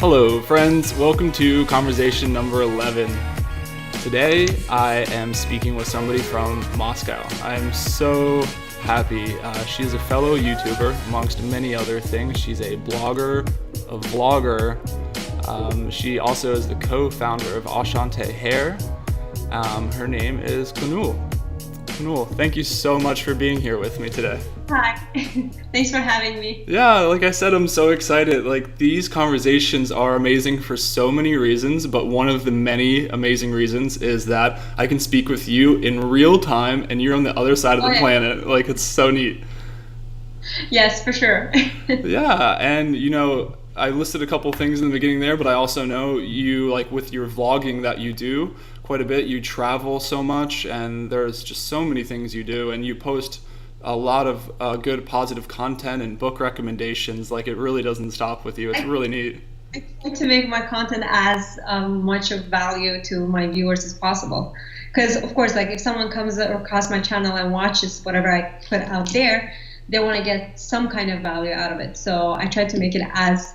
Hello, friends. Welcome to conversation number 11. Today, I am speaking with somebody from Moscow. I'm so happy. She is a fellow YouTuber, amongst many other things. She's a blogger, a vlogger. She also is the co-founder of Anchanté hair. Her name is Konul. Konul, thank you so much for being here with me today. Hi, thanks for having me. Yeah, like I said, I'm so excited. Like, these conversations are amazing for so many reasons, but one of the many amazing reasons is that I can speak with you in real time and you're on the other side of the planet. Like, it's so neat. Yes, for sure. Yeah, and I listed a couple things in the beginning there, but I also know you, like with your vlogging that you do quite a bit, you travel so much and there's just so many things you do, and you post a lot of good positive content and book recommendations. Like, it really doesn't stop with you. It's really neat. I try to make my content as much of value to my viewers as possible, because of course, like, if someone comes across my channel and watches whatever I put out there, they want to get some kind of value out of it. So I try to make it as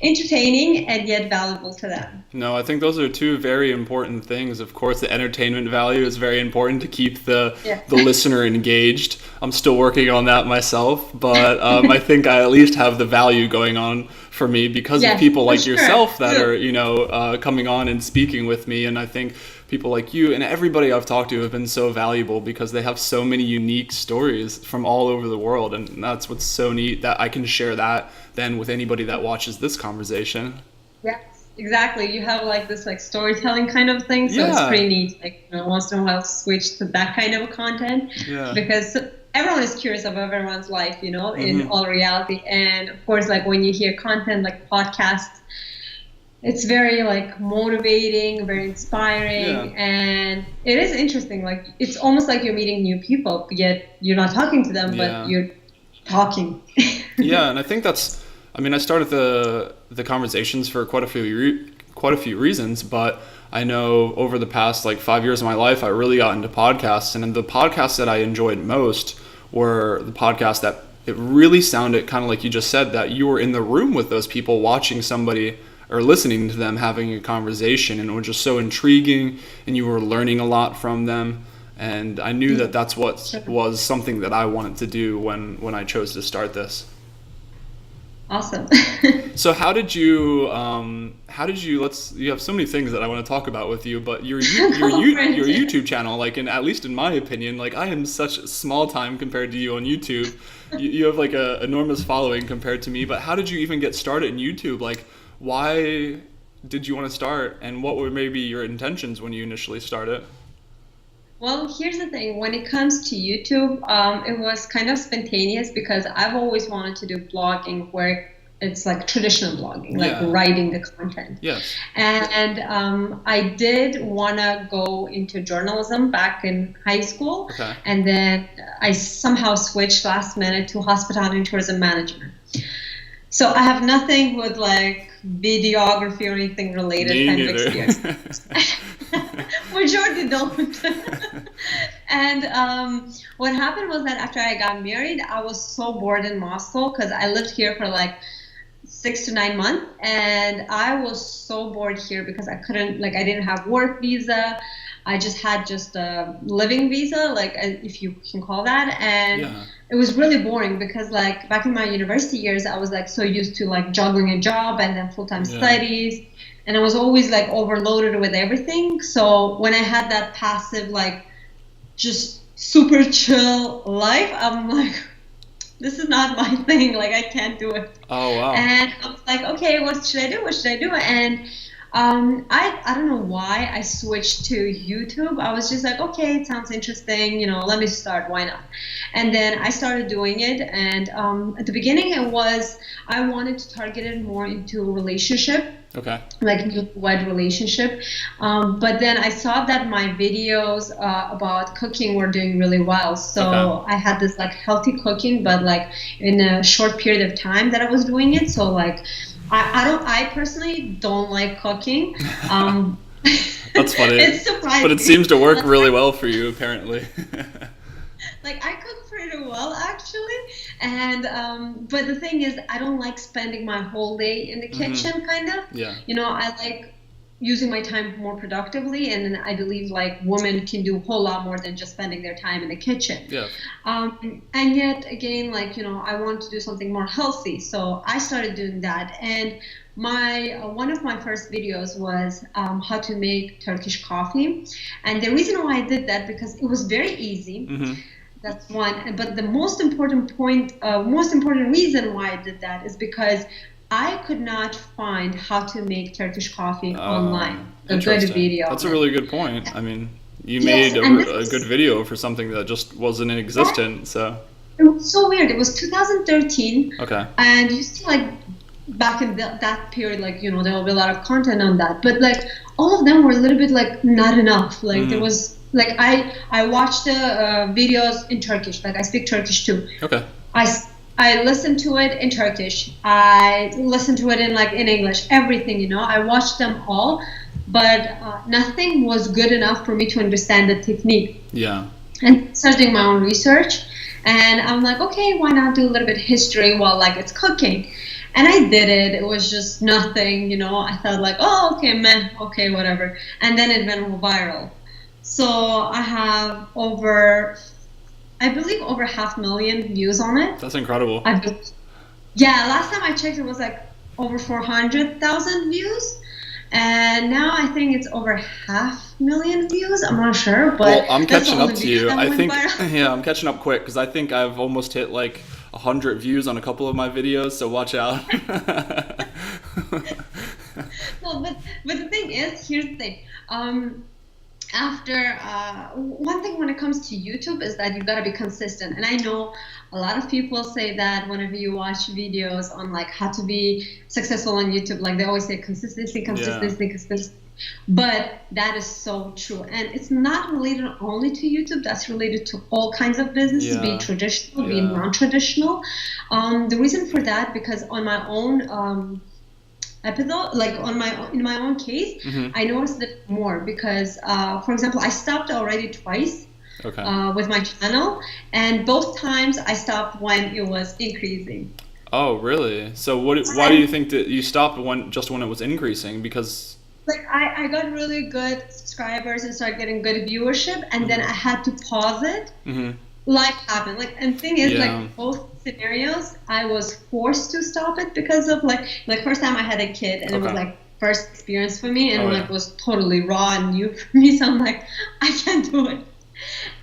entertaining and yet valuable to them. No, I think those are two very important things. Of course, the entertainment value is very important to keep the listener engaged. I'm still working on that myself, but I think I at least have the value going on for me because of people like yourself that are, coming on and speaking with me. And I think people like you and everybody I've talked to have been so valuable because they have so many unique stories from all over the world. And that's what's so neat, that I can share that then with anybody that watches this conversation. Yes, exactly. You have like this like storytelling kind of thing. So it's pretty neat. Like, once in a while switch to that kind of content because everyone is curious of everyone's life, in all reality. And of course, like when you hear content like podcasts, it's very like motivating, very inspiring, and it is interesting. Like, it's almost like you're meeting new people, yet you're not talking to them, but you're talking. Yeah, and I think I started the conversations for quite a few reasons, but I know over the past like 5 years of my life, I really got into podcasts, and the podcasts that I enjoyed most were the podcasts that it really sounded kind of like you just said, that you were in the room with those people watching somebody or listening to them having a conversation, and it was just so intriguing and you were learning a lot from them. And I knew that that's what was something that I wanted to do when I chose to start this. Awesome. So how did you you have so many things that I want to talk about with you, but your YouTube channel, like, at least in my opinion, like, I am such small time compared to you on YouTube. You have like a enormous following compared to me, but how did you even get started in YouTube? Like, why did you want to start, and what were maybe your intentions when you initially started? Well, here's the thing. When it comes to YouTube, it was kind of spontaneous because I've always wanted to do blogging where it's like traditional blogging, like writing the content. Yes. And I did want to go into journalism back in high school. Okay. And then I somehow switched last minute to hospitality and tourism management. So I have nothing with like videography or anything related kind of experience. Majority don't. And what happened was that after I got married, I was so bored in Moscow because I lived here for like 6 to 9 months, and I was so bored here because I didn't have work visa. I just had a living visa, like, if you can call that. And it was really boring because like back in my university years, I was like so used to like juggling a job and then full-time studies. And I was always like overloaded with everything. So when I had that passive, like just super chill life, I'm like, this is not my thing. Like, I can't do it. Oh, wow. And I was like, okay, what should I do? What should I do? And I don't know why I switched to YouTube. I was just like, okay, it sounds interesting. Let me start. Why not? And then I started doing it. And at the beginning, I wanted to target it more into a relationship. Okay. Like wed relationship. But then I saw that my videos about cooking were doing really well. So I had this like healthy cooking, but like in a short period of time that I was doing it. So like, I personally don't like cooking. That's funny. It's surprising. But it seems to work really well for you, apparently. Like, I cook for pretty well actually. And but the thing is, I don't like spending my whole day in the kitchen, kind of. Yeah. You know, I like using my time more productively, and I believe like women can do a whole lot more than just spending their time in the kitchen. Yeah. And yet again, like, you know, I want to do something more healthy, so I started doing that. And my one of my first videos was how to make Turkish coffee, and the reason why I did that, because it was very easy. That's one. But the most important reason why I did that is because I could not find how to make Turkish coffee online. A good video. That's a really good point. I mean, you Yes, made and a good video for something that just wasn't in existence. So it was so weird. It was 2013. okay. And you see, like, back in that period, like, you know, there will be a lot of content on that. But, like, all of them were a little bit, like, not enough. Like, there was, like, I watched the videos in Turkish. Like, I speak Turkish too. Okay. I listened to it in Turkish. I listened to it in English. Everything, you know. I watched them all, but nothing was good enough for me to understand the technique. Yeah. And started doing my own research, and I'm like, okay, why not do a little bit of history while like it's cooking? And I did it. It was just nothing, you know. I thought like, oh, okay, man, okay, whatever. And then it went viral. So I have I believe over 500,000 views on it. That's incredible. Yeah, last time I checked, it was like over 400,000 views, and now I think it's over 500,000 views. I'm not sure, but well, I'm catching up to you. I think yeah, I'm catching up quick because I think I've almost hit like 100 views on a couple of my videos. So watch out. No, but the thing is, here's the thing. After one thing when it comes to YouTube is that you gotta be consistent, and I know a lot of people say that whenever you watch videos on like how to be successful on YouTube, like they always say consistency, but that is so true, and it's not related only to YouTube. That's related to all kinds of businesses, be it traditional, be it non-traditional. The reason for that, because on my own episode, like in my own case, I noticed it more because, for example, I stopped already twice with my channel, and both times I stopped when it was increasing. Oh, really? So why do you think that you stopped when it was increasing? Because like I got really good subscribers and started getting good viewership, and then I had to pause it. Life happened. Like, and thing is, like both scenarios, I was forced to stop it because of like first time I had a kid, and it was like first experience for me, and it was totally raw and new for me. So I'm like, I can't do it.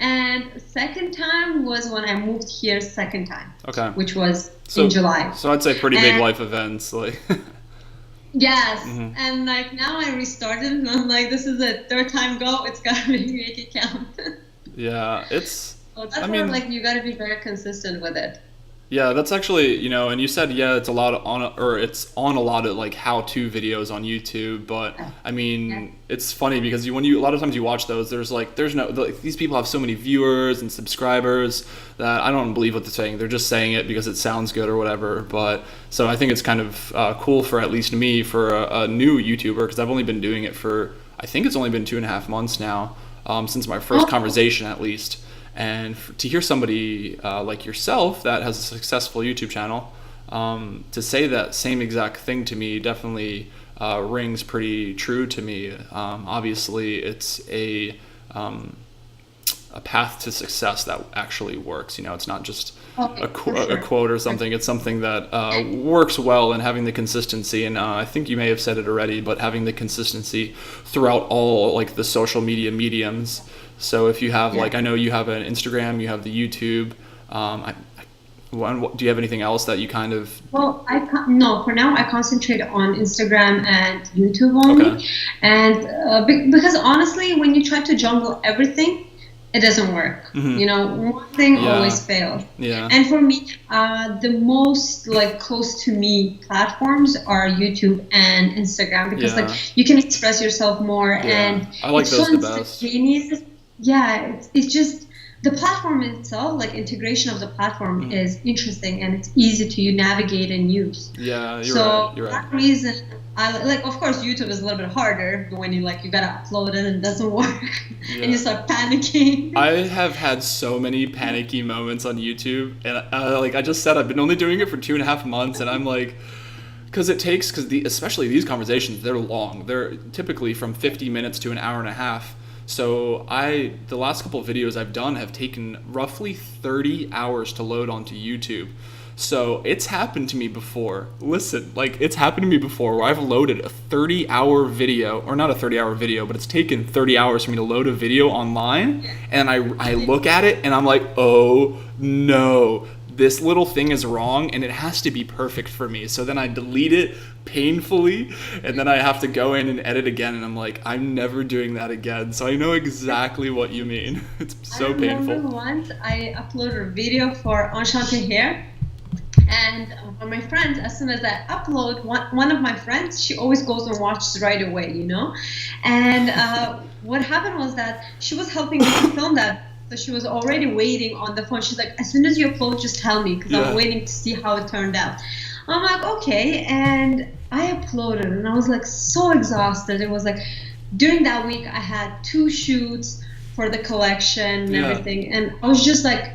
And second time was when I moved here second time, which was in July. So I'd say pretty big life events, like. Yes, and like now I restarted, and I'm like, this is a third time go. It's gotta make it count. Yeah, it's. So that's where like you gotta be very consistent with it. Yeah, that's actually, you know, and you said, it's it's on a lot of like how-to videos on YouTube, but I mean, it's funny because a lot of times you watch those, there's these people have so many viewers and subscribers that I don't believe what they're saying. They're just saying it because it sounds good or whatever. But so I think it's kind of cool for at least me, for a new YouTuber, because I've only been doing it for, I think it's only been 2.5 months now, since my first conversation at least. And to hear somebody like yourself that has a successful YouTube channel to say that same exact thing to me definitely rings pretty true to me. Obviously, it's a path to success that actually works. You know, it's not just a quote or something. It's something that works well, and having the consistency. And I think you may have said it already, but having the consistency throughout all like the social media mediums. So if you have like, I know you have an Instagram, you have the YouTube. Do you have anything else that you kind of? Well, no. For now, I concentrate on Instagram and YouTube only, and because honestly, when you try to juggle everything, it doesn't work. You know, one thing always fails. Yeah. And for me, the most like close to me platforms are YouTube and Instagram, because like you can express yourself more, and I like those the best. Yeah, it's just the platform itself, like integration of the platform is interesting, and it's easy to navigate and use. Yeah, you're right. For that reason, like, of course, YouTube is a little bit harder when you gotta upload it and it doesn't work, and you start panicking. I have had so many panicky moments on YouTube, and like I just said, I've been only doing it for 2.5 months, and I'm like, because especially these conversations, they're long. They're typically from 50 minutes to an hour and a half. So the last couple of videos I've done have taken roughly 30 hours to load onto YouTube. So it's happened to me before. Listen, like it's happened to me before where I've loaded a 30-hour video, or not a 30-hour video, but it's taken 30 hours for me to load a video online, and I look at it and I'm like, oh no, this little thing is wrong and it has to be perfect for me. So then I delete it painfully, and then I have to go in and edit again, and I'm like, I'm never doing that again. So I know exactly what you mean. It's so painful. I remember once I uploaded a video for Enchanté hair. And for my friends, as soon as I upload, one of my friends, she always goes and watches right away, And what happened was that she was helping me to film that. So she was already waiting on the phone. She's like, as soon as you upload, just tell me, because I'm waiting to see how it turned out. I'm like, okay. And I uploaded, and I was like so exhausted. It was like during that week, I had 2 shoots for the collection and everything. And I was just like,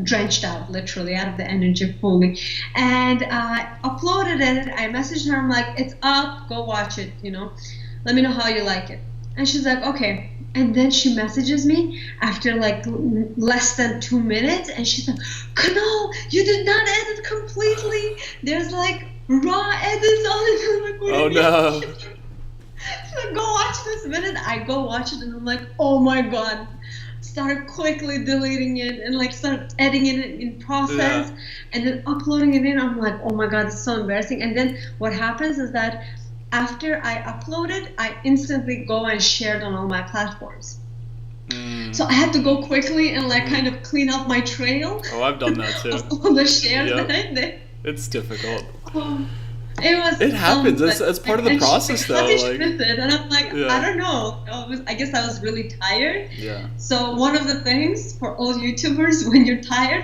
drenched out, literally out of the energy fully, and I uploaded it. I messaged her, I'm like, it's up, go watch it, let me know how you like it. And she's like, okay. And then she messages me after like less than 2 minutes, and she's like, Konul, you did not edit completely, there's like raw edits on it. I'm like, oh no. She's like, go watch this minute. I go watch it, and I'm like, oh my god. Started quickly deleting it and like start editing it in process, and then uploading it in. I'm like, oh my god, it's so embarrassing. And then what happens is that after I upload it, I instantly go and share it on all my platforms. So I had to go quickly and like kind of clean up my trail. Oh, I've done that too. Of all the shares that I did. It's difficult. It happens. It's part of the process, though. Like, and I'm like, I don't know. I guess I was really tired. Yeah. So one of the things for all YouTubers, when you're tired,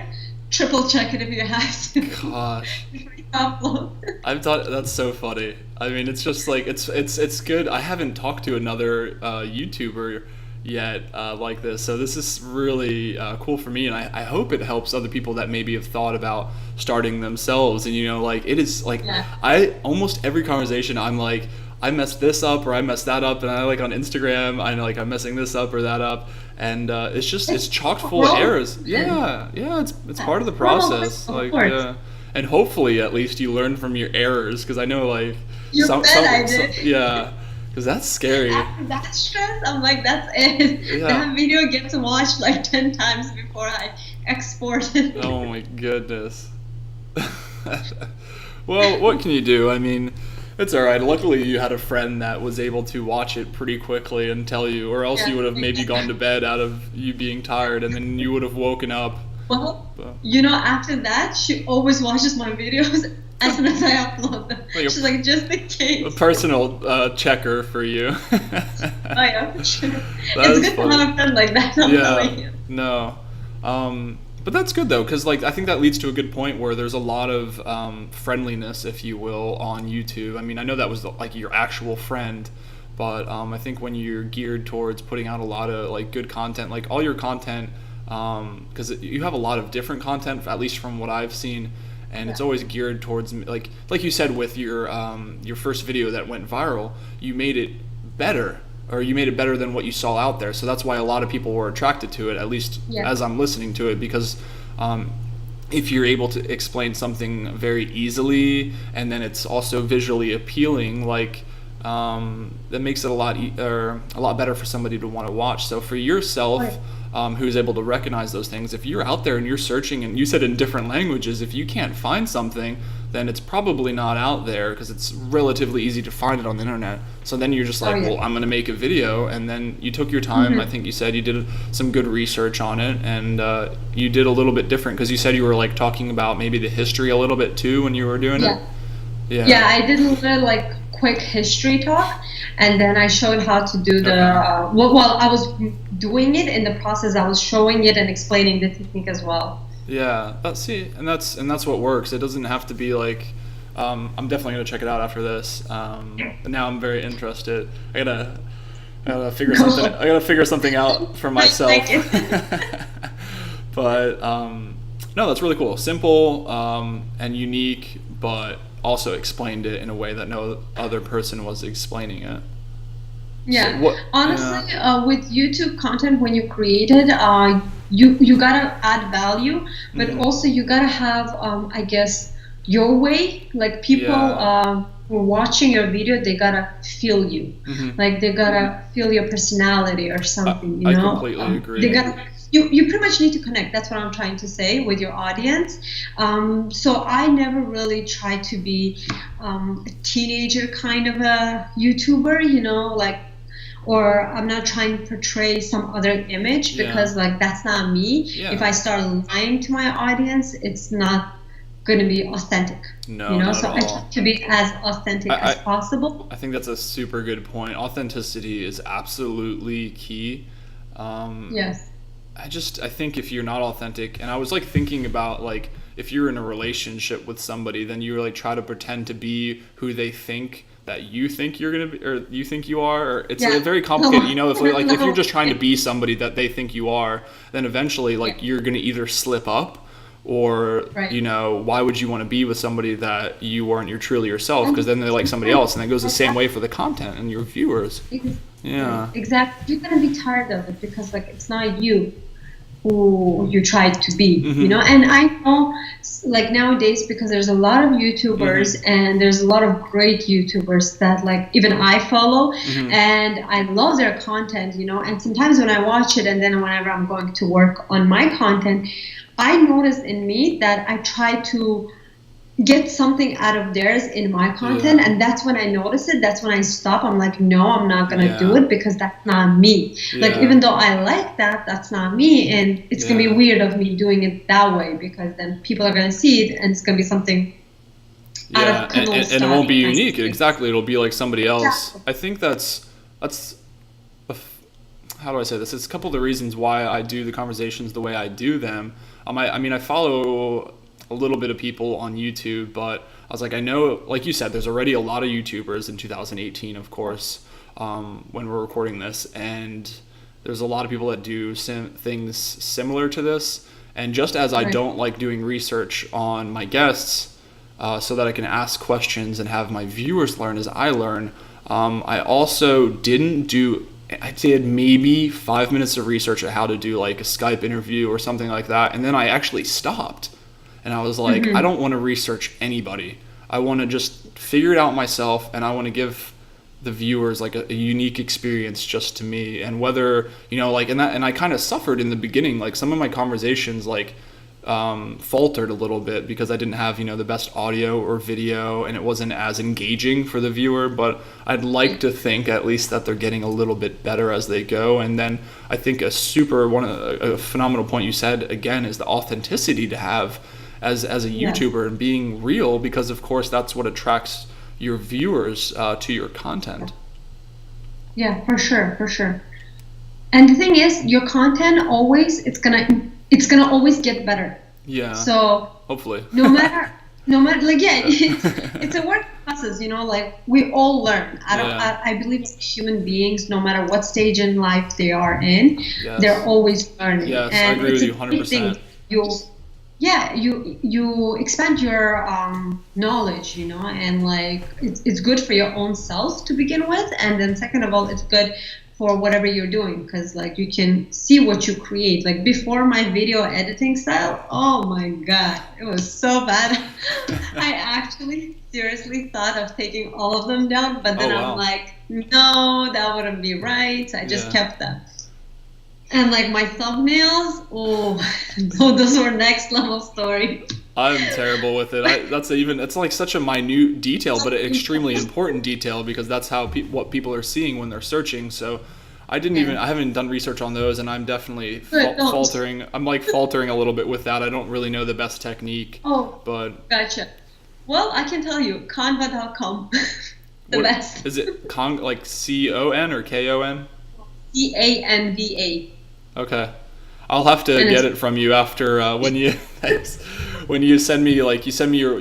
triple check it if you have to. Gosh. Before you upload. I've thought that's so funny. I mean, it's just like it's good. I haven't talked to another YouTuber yet like this, so this is really cool for me, and I hope it helps other people that maybe have thought about starting themselves. And like it is like I almost every conversation I'm like, I messed this up or I messed that up, and I like on Instagram I know like I'm messing this up or that up, and it's chock full of errors. It's part of the process. And hopefully at least you learn from your errors, because I know like I did. Because that's scary. After that stress, I'm like, that's it. Yeah. That video gets watched like 10 times before I export it. Oh my goodness. Well, what can you do? I mean, it's all right. Luckily, you had a friend that was able to watch it pretty quickly and tell you, or else you would have maybe gone to bed out of you being tired, and then you would have woken up. Well, after that, she always watches my videos as soon as I upload them. She's like, just in case. A personal checker for you. Oh yeah, for sure. It's good to have a friend like that. No. But that's good though, because like I think that leads to a good point where there's a lot of friendliness, if you will, on YouTube. I mean, I know that was like your actual friend, but I think when you're geared towards putting out a lot of like good content, like all your content, because you have a lot of different content, at least from what I've seen. And it's always geared towards like you said with your first video that went viral, you made it better, or you made it better than what you saw out there. So that's why a lot of people were attracted to it, at least as I'm listening to it, because if you're able to explain something very easily and then it's also visually appealing, like that makes it a lot better for somebody to want to watch. So for yourself, who's able to recognize those things, if you're out there and you're searching, and you said in different languages, if you can't find something, then it's probably not out there, because it's relatively easy to find it on the internet. So then you're just like, well, I'm going to make a video, and then you took your time. I think you said you did some good research on it, and you did a little bit different, because you said you were like talking about maybe the history a little bit too when you were doing it. Yeah, I did a little like quick history talk, and then I showed how to do the while I was doing it in the process, I was showing it and explaining the technique as well. Yeah, that's what works. It doesn't have to be like I'm definitely gonna check it out after this. Now I'm very interested. I gotta figure something. I gotta figure something out for myself. Like it. But no, that's really cool. Simple and unique, but also explained it in a way that no other person was explaining it. Yeah, So honestly, with YouTube content, when you create it, you gotta add value, but also you gotta have, I guess, your way. Like people who are watching your video, they gotta feel you, like they gotta feel your personality or something. You I know, completely agree. they gotta. You pretty much need to connect. That's what I'm trying to say with your audience. So I never really tried to be a teenager kind of a YouTuber, you know, like, or I'm not trying to portray some other image because like that's not me. If I start lying to my audience, it's not going to be authentic. No, you know, not so at I all. try to be as authentic as possible. I think that's a super good point. Authenticity is absolutely key. Yes. I think if you're not authentic, and I was like thinking about like if you're in a relationship with somebody, then you like try to pretend to be who they think that you think you're gonna be, or you think you are. Or it's very complicated. You know, if like if you're just trying to be somebody that they think you are, then eventually like you're gonna either slip up, or you know, why would you want to be with somebody that you weren't you're truly yourself? Because then they're like somebody else, and it goes the same way for the content and your viewers. Yeah. Exactly. You're gonna be tired of it because like it's not you who you tried to be, you know. And I know, like nowadays, because there's a lot of YouTubers and there's a lot of great YouTubers that like even I follow, and I love their content, you know. And sometimes when I watch it, and then whenever I'm going to work on my content, I notice in me that I try to get something out of theirs in my content, and that's when I notice it. That's when I stop. I'm like, no, I'm not gonna do it because that's not me. Like even though I like that, that's not me, and it's gonna be weird of me doing it that way because then people are gonna see it and it's gonna be something out of Konul and style. it won't be unique. Exactly, it'll be like somebody else. Exactly. I think that's how do I say this? It's a couple of the reasons why I do the conversations the way I do them. I mean, I follow a little bit of people on YouTube, but I was like, I know, like you said, there's already a lot of YouTubers in 2018, of course, when we're recording this, and there's a lot of people that do things similar to this. And just as I don't like doing research on my guests so that I can ask questions and have my viewers learn as I learn, I also I did maybe 5 minutes of research at how to do like a Skype interview or something like that, and then I actually stopped. And I was like, I don't want to research anybody. I want to just figure it out myself, and I want to give the viewers like a unique experience just to me. And whether, you know, like, and I kind of suffered in the beginning. Like some of my conversations like faltered a little bit because I didn't have, you know, the best audio or video, and it wasn't as engaging for the viewer. But I'd like to think at least that they're getting a little bit better as they go. And then I think a phenomenal point you said again is the authenticity to have as a YouTuber and being real, because of course that's what attracts your viewers to your content. Yeah, for sure. And the thing is, your content always it's gonna always get better. Yeah. So hopefully. no matter like it's a work process, you know. Like we all learn. I believe human beings, no matter what stage in life they are in, they're always learning. Yes, and I agree with you 100%. You expand your knowledge, you know, and like it's good for your own self to begin with, and then second of all, it's good for whatever you're doing because like you can see what you create. Like before, my video editing style, oh my god, it was so bad. I actually seriously thought of taking all of them down, but then I'm like, no, that wouldn't be right, so I just kept them. And like my thumbnails, those were next level story. I'm terrible with it. It's like such a minute detail, but an extremely important detail because that's how what people are seeing when they're searching. So I haven't done research on those, and I'm definitely faltering. I'm like faltering a little bit with that. I don't really know the best technique. But gotcha. Well, I can tell you, canva.com, best. Is it like CON or KON? CANVA. Okay, I'll have to get it from you after when you. when you send me some of your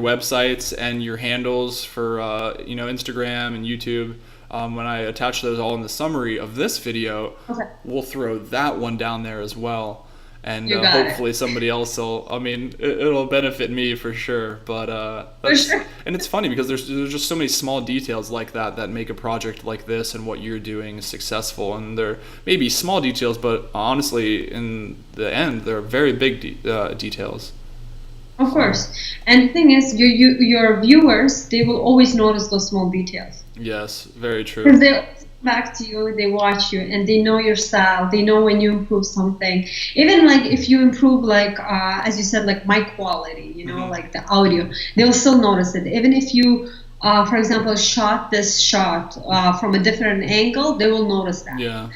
websites and your handles for Instagram and YouTube. When I attach those all in the summary of this video, Okay. we'll throw that one down there as well. And You got hopefully somebody else will, it'll benefit me for sure. But For sure. and it's funny because there's just so many small details like that make a project like this and what you're doing successful. And they're maybe small details, but honestly, in the end, they're very big details. Of course. And the thing is, your viewers, they will always notice those small details. Yes, very true. Because they always come back to you, they watch you, and they know your style. They know when you improve something. Even like if you improve, like as you said, like mic quality, like the audio, they'll still notice it. Even if you, for example, shot this shot from a different angle, they will notice that. Yeah.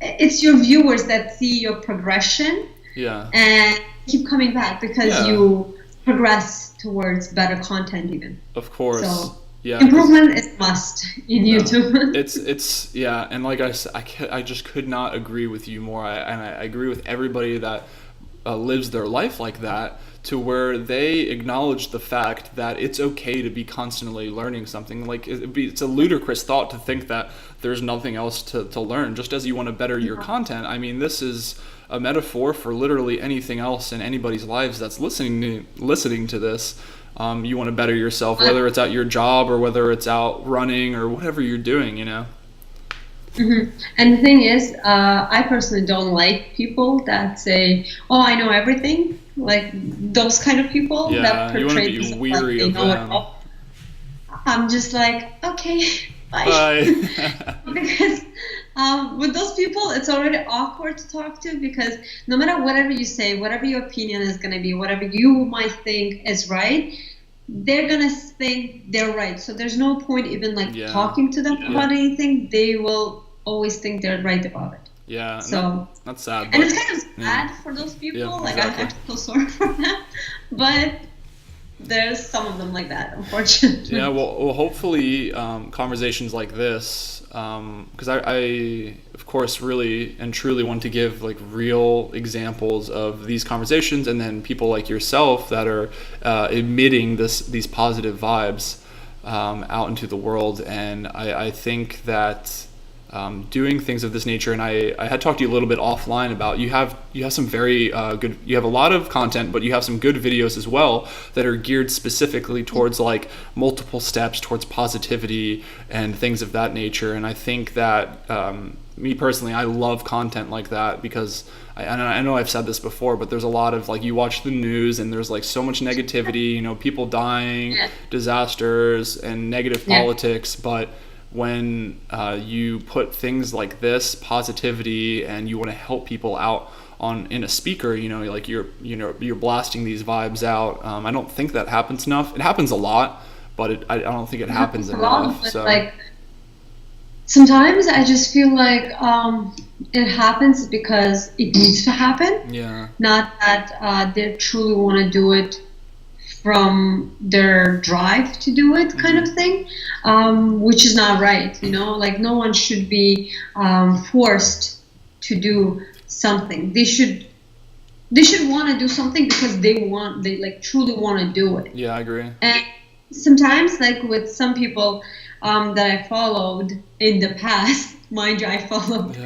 It's your viewers that see your progression. Yeah. And keep coming back because you progress towards better content even. Of course. So yeah. Improvement is must in YouTube. It's and like I said, I just could not agree with you more. I agree with everybody that lives their life like that, to where they acknowledge the fact that it's okay to be constantly learning something. Like it's a ludicrous thought to think that there's nothing else to learn. Just as you want to better your content, this is a metaphor for literally anything else in anybody's lives that's listening to this. You want to better yourself, whether it's at your job or whether it's out running or whatever you're doing, Mm-hmm. And the thing is, I personally don't like people that say, "Oh, I know everything." Like those kind of people that portray you want to be weary of them. I'm just like, okay, bye. Because with those people, it's already awkward to talk to, because no matter whatever you say, whatever your opinion is going to be, whatever you might think is right, they're going to think they're right. So there's no point even talking to them about anything. They will always think they're right about it. Yeah, so that's sad. And it's kind of sad for those people. Yeah, exactly. I feel sorry for them. But there's some of them like that, unfortunately. Yeah, well hopefully conversations like this, because I of course really and truly want to give like real examples of these conversations, and then people like yourself that are emitting these positive vibes out into the world. And I think that doing things of this nature, and I had talked to you a little bit offline about you have some very good, you have a lot of content, but you have some good videos as well that are geared specifically towards like multiple steps towards positivity and things of that nature. And I think that me personally, I love content like that, because I know I've said this before, but there's a lot of like, you watch the news and there's like so much negativity, people dying, disasters, and negative politics, but when you put things like this, positivity, and you want to help people out in a speaker, like you're blasting these vibes out. I don't think that happens enough. It happens a lot, but I don't think it happens enough. So like sometimes I just feel like it happens because it needs to happen. Yeah. Not that they truly want to do it from their drive to do it, kind of thing, which is not right. Like no one should be forced to do something. They should want to do something because they like truly want to do it. Yeah, I agree. And sometimes, like with some people that I followed in the past, mind you, I followed,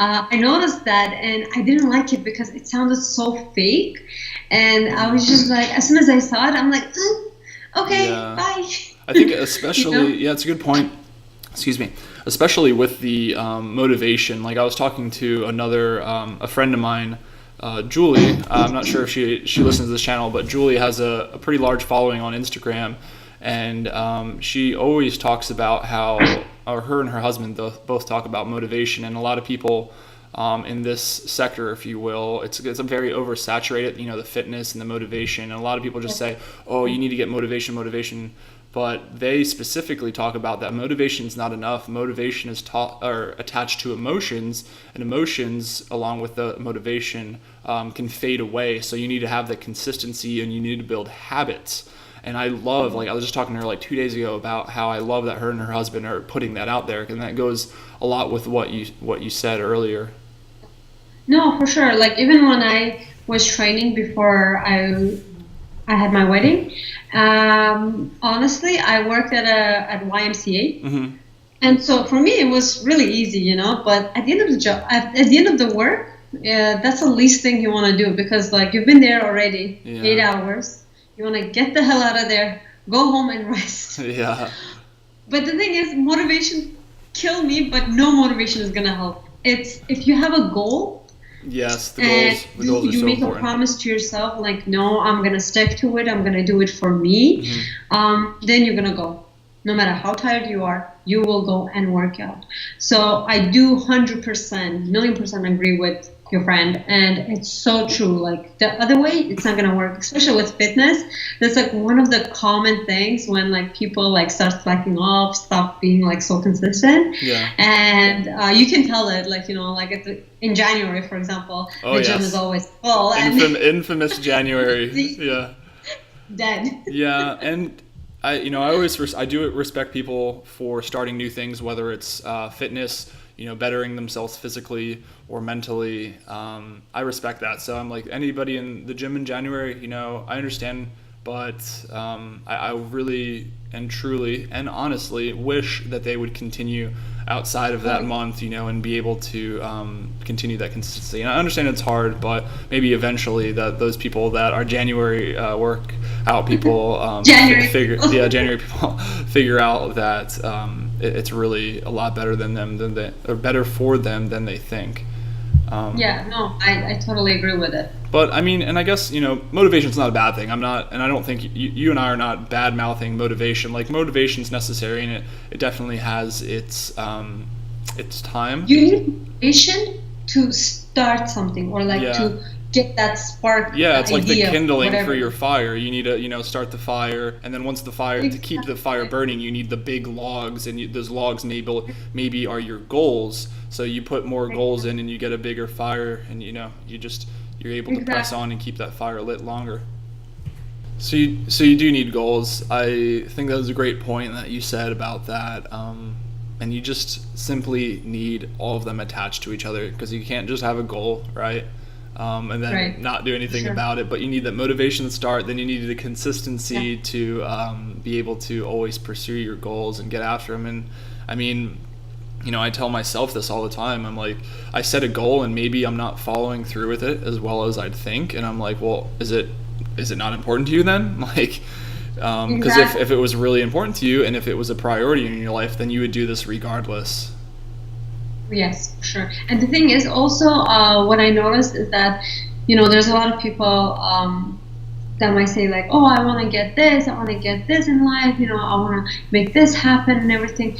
I noticed that, and I didn't like it because it sounded so fake. And I was just like, as soon as I saw it, I'm like, okay, bye. I think especially, it's a good point. Excuse me. Especially with the motivation. Like I was talking to a friend of mine, Julie. I'm not sure if she listens to this channel, but Julie has a pretty large following on Instagram. And she always talks about how, or her and her husband both talk about motivation. And a lot of people in this sector, if you will, it's a very oversaturated, the fitness and the motivation. And a lot of people just say, oh, you need to get motivation. But they specifically talk about that motivation is not enough. Motivation is attached to emotions, and emotions, along with the motivation, can fade away. So you need to have the consistency, and you need to build habits. And I love, like I was just talking to her like 2 days ago about how I love that her and her husband are putting that out there, and that goes a lot with what you said earlier. No, for sure. Like even when I was training before I had my wedding. Honestly, I worked at YMCA. Mm-hmm. And so for me, it was really easy, but at the end of the job, at the end of the work, that's the least thing you want to do, because like you've been there already 8 hours. You want to get the hell out of there, go home and rest. Yeah. But the thing is, motivation kill me, but no motivation is going to help. It's if you have a goal. Yes, the goals are you so make important. A promise to yourself, like, no, I'm going to stick to it. I'm going to do it for me. Mm-hmm. Then you're going to go. No matter how tired you are, you will go and work out. So I do 100%, million percent agree with your friend. And it's so true. Like the other way, it's not going to work, especially with fitness. That's like one of the common things when like people like start slacking off, stop being like so consistent. Yeah. And you can tell it, like, like in January, for example, the gym is always full. Infamous January. Yeah. Dead. Yeah. And I do respect people for starting new things, whether it's fitness, bettering themselves physically or mentally. I respect that. So I'm like, anybody in the gym in January, I understand, but I really and truly and honestly wish that they would continue outside of that month, and be able to continue that consistency. And I understand it's hard, but maybe eventually that those people that are January workout people January people figure out that it's really a lot better better for them than they think. I totally agree with it. But I mean, and I guess, motivation's not a bad thing. And I don't think you and I are not bad mouthing motivation. Like, motivation's necessary, and it definitely has its time. You need motivation to start something, or like to get that spark. Yeah, it's idea, like the kindling whatever. for your fire. You need to, start the fire, and then once the fire, to keep the fire burning, you need the big logs, and those logs maybe are your goals. So you put more goals in, and you get a bigger fire, and you're able to press on and keep that fire lit longer. So you do need goals. I think that was a great point that you said about that. And you just simply need all of them attached to each other, because you can't just have a goal, right? And then not do anything about it. But you need that motivation to start. Then you need the consistency to be able to always pursue your goals and get after them. And I mean, I tell myself this all the time. I'm like, I set a goal and maybe I'm not following through with it as well as I'd think. And I'm like, well, is it not important to you then? Like, because if it was really important to you and if it was a priority in your life, then you would do this regardless. Yes, for sure. And the thing is also, what I noticed is that, there's a lot of people that might say like, oh, I want to get this in life, I want to make this happen and everything,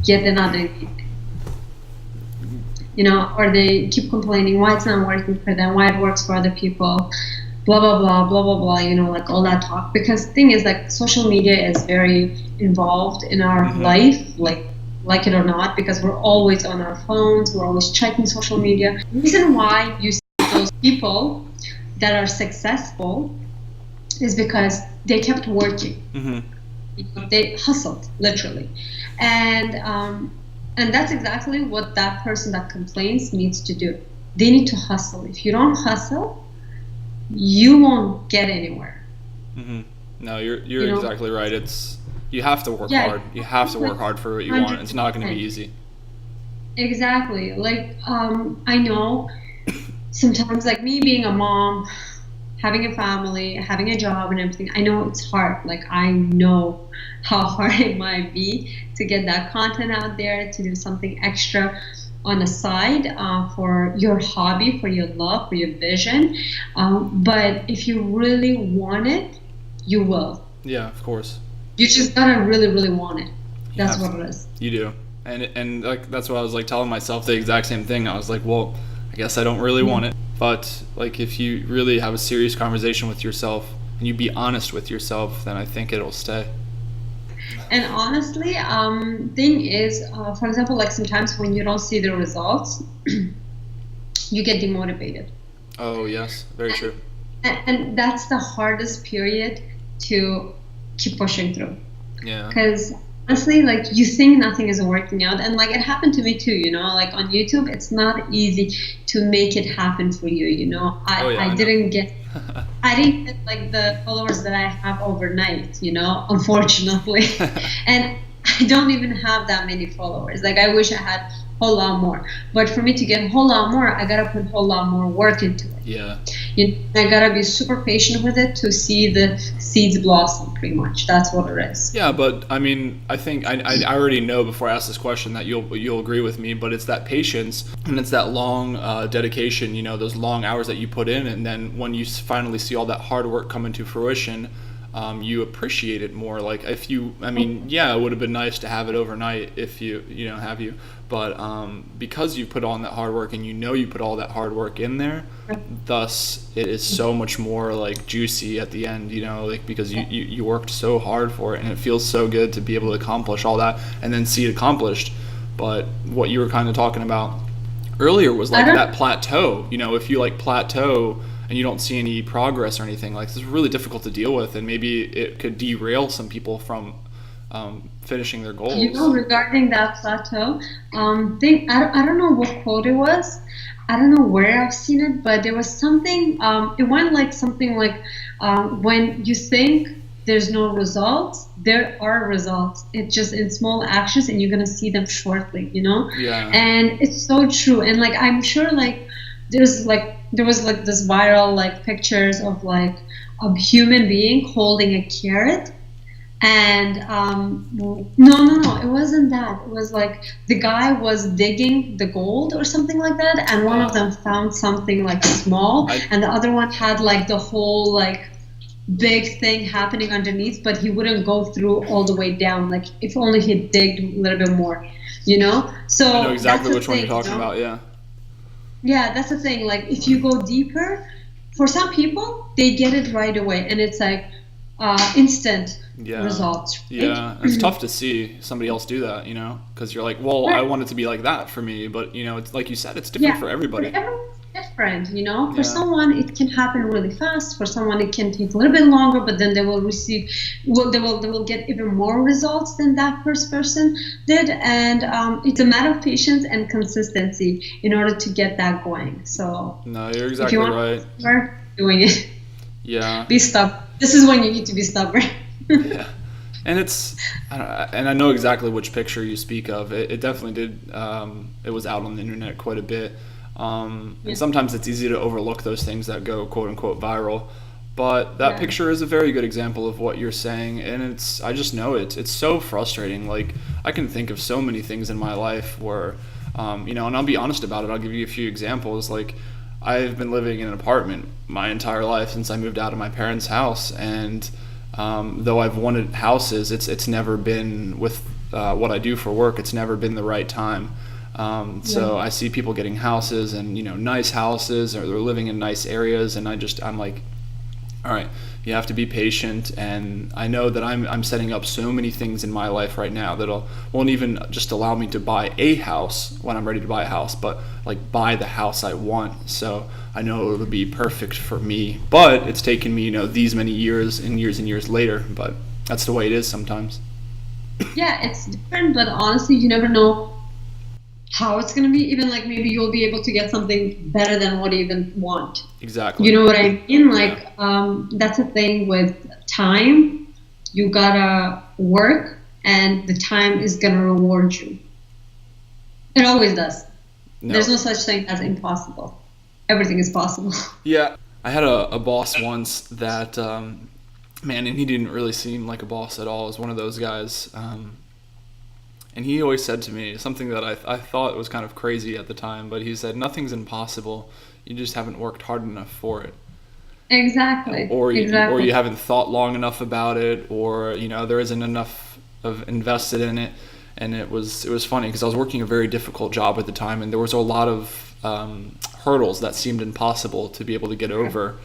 yet they're not doing anything. Or they keep complaining why it's not working for them, why it works for other people, blah, blah, blah, blah, blah, blah, like all that talk. Because the thing is, like, social media is very involved in our life, like it or not, because we're always on our phones, we're always checking social media. The reason why you see those people that are successful is because they kept working. They hustled, literally. And that's exactly what that person that complains needs to do. They need to hustle. If you don't hustle, you won't get anywhere. No, you're exactly right. You have to work hard. You have to work hard for what you want. It's not going to be easy. Exactly. Like, I know sometimes, like me being a mom, having a family, having a job and everything, I know it's hard. Like, I know how hard it might be to get that content out there, to do something extra on the side for your hobby, for your love, for your vision. But if you really want it, you will. Yeah, of course. You just gotta really, really want it. That's what it is. You do. And like, that's what I was like telling myself the exact same thing. I was like, well, I guess I don't really want it. But like, if you really have a serious conversation with yourself and you be honest with yourself, then I think it'll stay. And honestly, thing is, for example, like sometimes when you don't see the results, you get demotivated. Oh yes, very true. And that's the hardest period to keep pushing through. Yeah. Because honestly, like you think nothing is working out, and like it happened to me too. Like on YouTube, it's not easy to make it happen for you. Oh yeah, I I know. didn't get I didn't get like the followers that I have overnight, unfortunately. And I don't even have that many followers. Like I wish I had a whole lot more. But for me to get a whole lot more, I gotta put a whole lot more work into it. Yeah. I gotta be super patient with it to see the seeds blossom, pretty much. That's what it is. Yeah, but I mean, I think I already know before I ask this question that you'll agree with me, but it's that patience and it's that long dedication, those long hours that you put in, and then when you finally see all that hard work come into fruition, you appreciate it more. Like I mean, yeah, it would have been nice to have it overnight if have you, but because you put on that hard work and you put all that hard work in there, thus it is so much more like juicy at the end, like because you worked so hard for it and it feels so good to be able to accomplish all that and then see it accomplished. But what you were kind of talking about earlier was like that plateau. If you like plateau and you don't see any progress or anything, like this is really difficult to deal with, and maybe it could derail some people from finishing their goals. Regarding that plateau thing, I don't know what quote it was. I don't know where I've seen it, but there was something. It went like something like, when you think there's no results, there are results. It's just in small actions, and you're gonna see them shortly. Yeah. And it's so true. And like I'm sure like there was like this viral like pictures of like a human being holding a carrot. And no, it wasn't that. It was like the guy was digging the gold or something like that, and one of them found something like small, and the other one had like the whole like big thing happening underneath, but he wouldn't go through all the way down. Like if only he digged a little bit more, So I know exactly which one you're talking about. Yeah. Yeah, that's the thing. Like if you go deeper, for some people they get it right away, and it's like instant results. Right? Yeah, it's tough to see somebody else do that, because you're like, well, I want it to be like that for me, but it's like you said, it's different for everybody. Everyone's different, For someone it can happen really fast. For someone it can take a little bit longer, but then they will they will get even more results than that first person did. And it's a matter of patience and consistency in order to get that going. So no, you're exactly right. Start doing it. Yeah. Be stubborn. This is when you need to be stubborn. Yeah, and I know exactly which picture you speak of. It definitely did. It was out on the internet quite a bit, and sometimes it's easy to overlook those things that go quote unquote viral. But that picture is a very good example of what you're saying, and I just know it's so frustrating. Like I can think of so many things in my life where, and I'll be honest about it. I'll give you a few examples. Like I've been living in an apartment my entire life since I moved out of my parents' house, and though I've wanted houses, it's never been with what I do for work. It's never been the right time. So I see people getting houses and nice houses, or they're living in nice areas, and I'm like, all right, you have to be patient. And I know that I'm setting up so many things in my life right now that won't even just allow me to buy a house when I'm ready to buy a house, but like buy the house I want. So I know it would be perfect for me, but it's taken me these many years and years later. But that's the way it is sometimes. Yeah, it's different, but honestly, you never know how it's going to be. Even like maybe you'll be able to get something better than what you even want. Exactly. You know what I mean? Like that's the thing with time. You gotta work, and the time is gonna reward you. It always does. No. There's no such thing as impossible. Everything is possible. Yeah, I had a boss once that man, and he didn't really seem like a boss at all. It was one of those guys. And he always said to me something that I thought was kind of crazy at the time, but he said, nothing's impossible. You just haven't worked hard enough for it. Exactly. Or you haven't thought long enough about it, or there isn't enough of invested in it. And it was funny because I was working a very difficult job at the time, and there was a lot of hurdles that seemed impossible to be able to get over.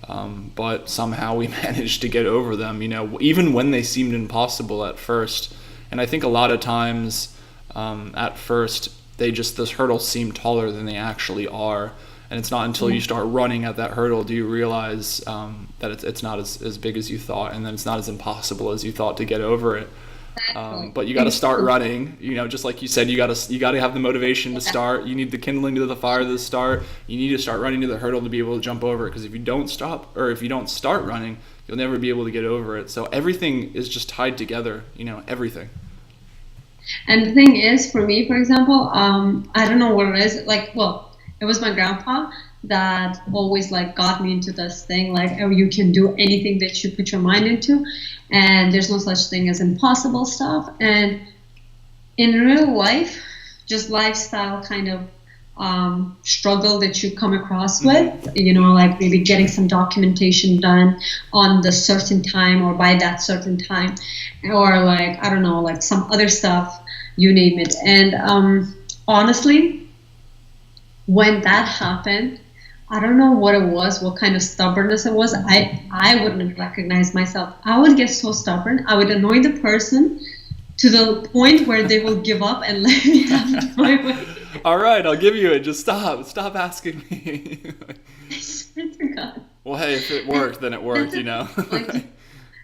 But somehow we managed to get over them, even when they seemed impossible at first. And I think a lot of times at first those hurdles seem taller than they actually are. And it's not until you start running at that hurdle do you realize that it's not as big as you thought, and then it's not as impossible as you thought to get over it. Exactly. But you got to start running, just like you said, you got to have the motivation to Yeah. start. You need the kindling to the fire to start. You need to start running to the hurdle to be able to jump over it. Because if you don't stop, or if you don't start running, you'll never be able to get over it. So everything is just tied together, everything. And the thing is, for me, for example, I don't know what it is. Like, well, it was my grandpa that always like got me into this thing, like, oh, you can do anything that you put your mind into, and there's no such thing as impossible stuff. And in real life, just lifestyle kind of struggle that you come across with, like maybe getting some documentation done on the certain time or by that certain time, or like, I don't know, like some other stuff, you name it. And honestly, when that happened, I don't know what it was, what kind of stubbornness it was. I wouldn't recognize myself. I would get so stubborn. I would annoy the person to the point where they will give up and let me have it my way. All right, I'll give you it. Just stop asking me. I swear to God. Well, hey, if it worked, then it worked, Like,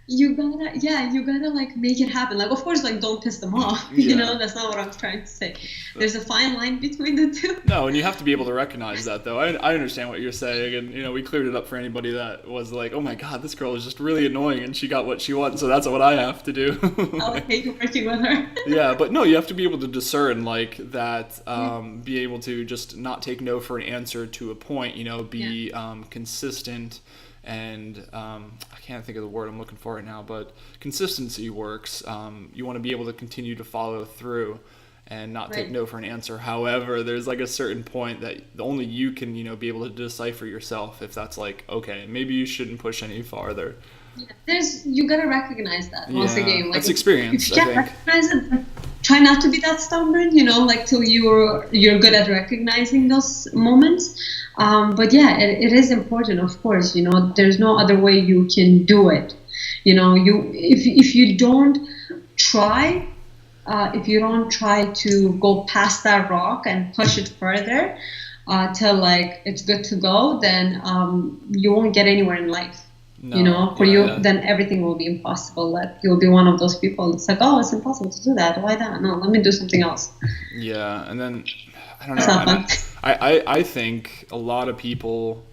you gotta like make it happen. Like, of course, like, don't piss them off. Yeah. That's not what I'm trying to say. There's a fine line between the two. No, and you have to be able to recognize that, though. I understand what you're saying, and we cleared it up for anybody that was like, oh my God, this girl is just really annoying, and she got what she wants, so that's what I have to do. I would hate working with her. Yeah, but no, you have to be able to discern like that. Be able to just not take no for an answer to a point. Be consistent. And I can't think of the word I'm looking for right now, but consistency works. You want to be able to continue to follow through and not take no for an answer. However, there's like a certain point that only you can, be able to decipher yourself if that's like, okay, maybe you shouldn't push any farther. Yeah, you gotta recognize that once again. Like, that's experience. If you can't recognize it, try not to be that stubborn. Like till you're good at recognizing those moments. But yeah, it is important, of course. There's no other way you can do it. If you don't try, to go past that rock and push it further till like it's good to go, then you won't get anywhere in life. Then everything will be impossible. Like, you'll be one of those people that's like, oh, it's impossible to do that. Why that? No, let me do something else. Yeah, and then I don't That's know. not fun. I think a lot of people,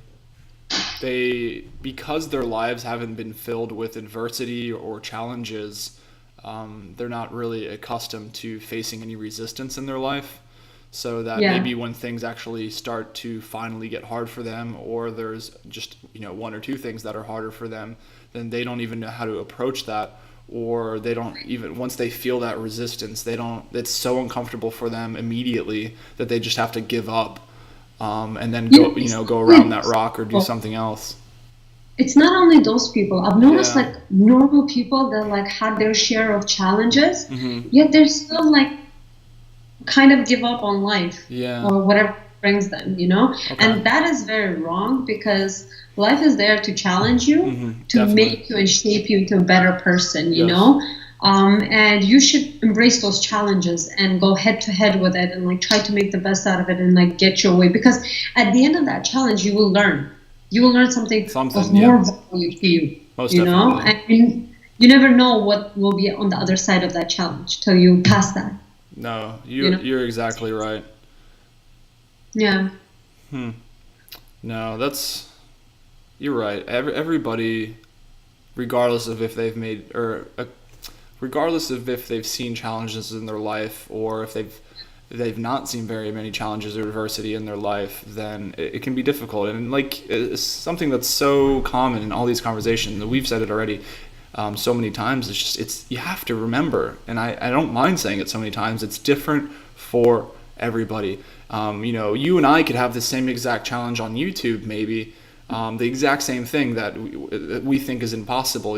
because their lives haven't been filled with adversity or challenges, they're not really accustomed to facing any resistance in their life. So that maybe when things actually start to finally get hard for them, or there's just one or two things that are harder for them, then they don't even know how to approach that, or they don't even, once they feel that resistance, it's so uncomfortable for them immediately that they just have to give up, and then go around that rock or do something else. It's not only those people. I've noticed like normal people that like had their share of challenges, yet they're still like kind of give up on life or whatever brings them, Okay. And that is very wrong, because life is there to challenge you, to Definitely. make you and shape you into a better person, and you should embrace those challenges and go head to head with it and like try to make the best out of it and like get your way, because at the end of that challenge you will learn something of more value to you. Most definitely. And you never know what will be on the other side of that challenge till you pass that. No, you're exactly right. Yeah. No, you're right. Everybody, regardless of if they've made, or regardless of if they've seen challenges in their life, or if they've not seen very many challenges or adversity in their life, then it can be difficult. And like, it's something that's so common in all these conversations, and we've said it already so many times. It's you have to remember, and I don't mind saying it so many times, it's different for everybody. You and I could have the same exact challenge on YouTube, maybe the exact same thing that we think is impossible,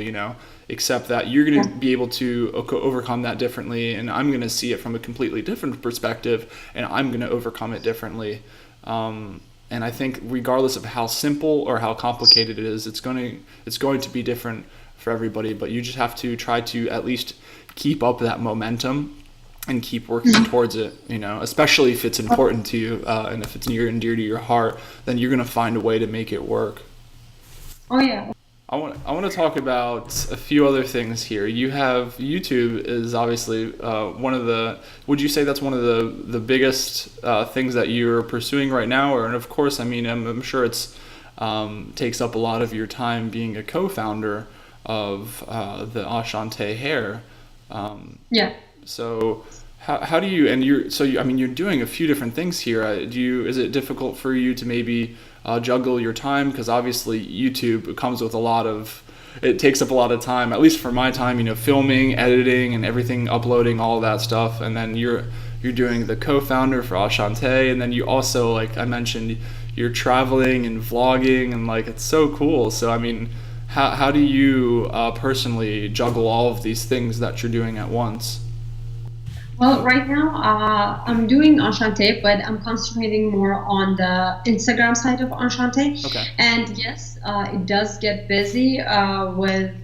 except that you're going to be able to overcome that differently, and I'm going to see it from a completely different perspective, and I'm going to overcome it differently. And I think regardless of how simple or how complicated it is, it's going to be different for everybody, but you just have to try to at least keep up that momentum and keep working towards it, especially if it's important to you, and if it's near and dear to your heart, then you're going to find a way to make it work. Oh yeah. I want to talk about a few other things here. You have YouTube is obviously one of the. Would you say that's one of the biggest things that you're pursuing right now? Or, and of course, I mean, I'm sure it's takes up a lot of your time being a co-founder of the Enchanté hair. Yeah. So how do you, and I mean, you're doing a few different things here. Is it difficult for you to maybe juggle your time? Because obviously YouTube comes with it takes up a lot of time, at least for my time, filming, editing and everything, uploading, all of that stuff. And then you're doing the co-founder for Enchanté. And then you also, like I mentioned, you're traveling and vlogging, and like, it's so cool. So, I mean, how do you personally juggle all of these things that you're doing at once? Well, right now I'm doing Enchanté, but I'm concentrating more on the Instagram side of Enchanté. Okay. And yes, it does get busy with,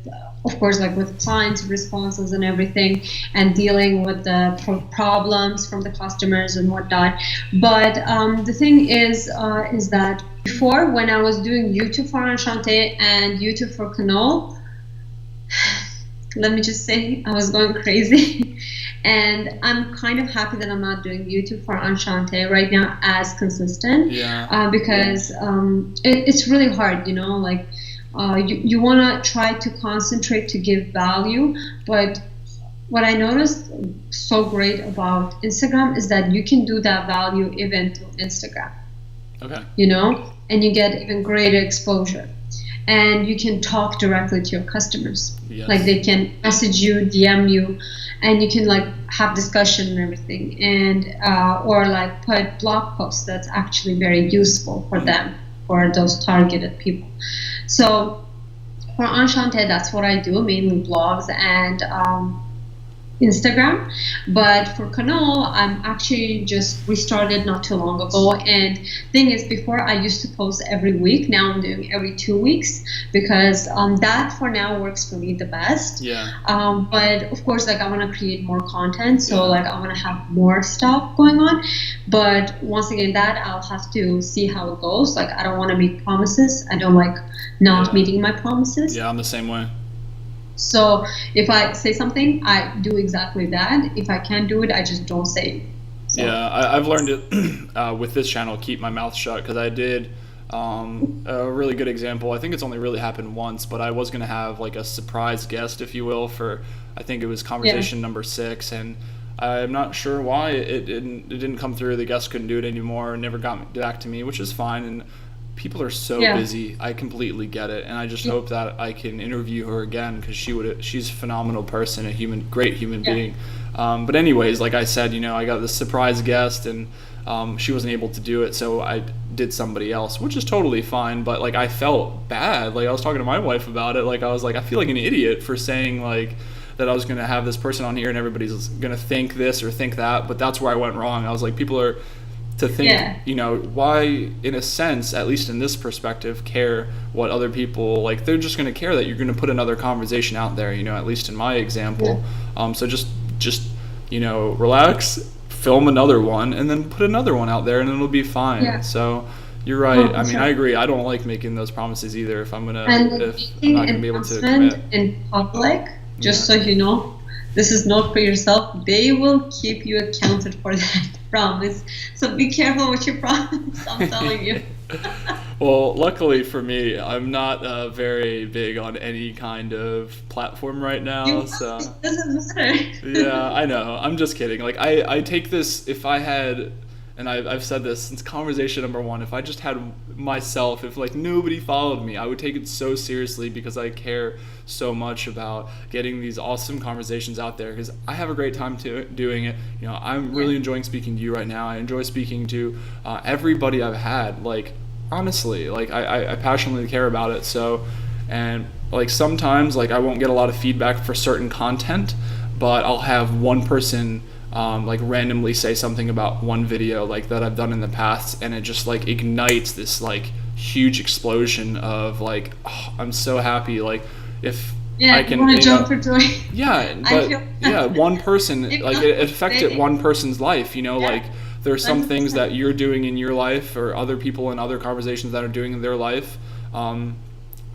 of course, like with clients' responses and everything, and dealing with the problems from the customers and whatnot. But the thing is that before, when I was doing YouTube for Enchanté and YouTube for Konul, let me just say I was going crazy. And I'm kind of happy that I'm not doing YouTube for Enchanté right now as consistent. Yeah. Because it's really hard, like you want to try to concentrate to give value. But what I noticed so great about Instagram is that you can do that value even through Instagram. Okay. And you get even greater exposure. And you can talk directly to your customers. Yes. Like they can message you, DM you, and you can like have discussion and everything, and or like put blog posts that's actually very useful for them, for those targeted people. So for Enchanté, that's what I do, mainly blogs and Instagram. But for Konul, I'm actually just restarted not too long ago. And thing is, before I used to post every week. Now I'm doing every 2 weeks, because that for now works for me the best. Yeah. But of course, like I want to create more content, so like I want to have more stuff going on. But once again, that I'll have to see how it goes. Like I don't want to make promises. I don't like not meeting my promises. Yeah, I'm the same way. So if I say something, I do exactly that. If I can't do it, I just don't say it. So. Yeah, I've learned it with this channel, keep my mouth shut, because I did a really good example. I think it's only really happened once, but I was going to have like a surprise guest, if you will, for, I think it was conversation number 6, and I'm not sure why it didn't come through. The guest couldn't do it anymore, never got back to me, which is fine. And people are so busy. I completely get it, and I just hope that I can interview her again, because she's a phenomenal person, great human being. But anyways, like I said, I got this surprise guest, and she wasn't able to do it, so I did somebody else, which is totally fine. But like I felt bad. Like I was talking to my wife about it. Like I was like, I feel like an idiot for saying like that I was going to have this person on here and everybody's going to think this or think that. But that's where I went wrong. I was like, people are to think, why, in a sense, at least in this perspective, care what other people, like, they're just going to care that you're going to put another conversation out there, at least in my example. So just relax, film another one, and then put another one out there, and it'll be fine. So you're right. I mean, I agree. I don't like making those promises either if I'm not going to be able to commit. In public, just so you know, this is not for yourself. They will keep you accounted for that promise. So be careful what you promise. I'm telling you. Well, luckily for me, I'm not very big on any kind of platform right now. So it doesn't matter. Yeah, I know. I'm just kidding. Like I take this, if I had, and I've said this since conversation number 1, if I just had myself, if like nobody followed me, I would take it so seriously, because I care so much about getting these awesome conversations out there, because I have a great time doing it. I'm really enjoying speaking to you right now. I enjoy speaking to everybody I've had. Like, honestly, like I passionately care about it. So, and like sometimes like I won't get a lot of feedback for certain content, but I'll have one person like randomly say something about one video like that I've done in the past, and it just like ignites this like huge explosion of like, oh, I'm so happy. Like if I can, you want to jump for joy. Yeah, but one person, like it affected one person's life. Like there are some 100%. Things that you're doing in your life, or other people in other conversations that are doing in their life,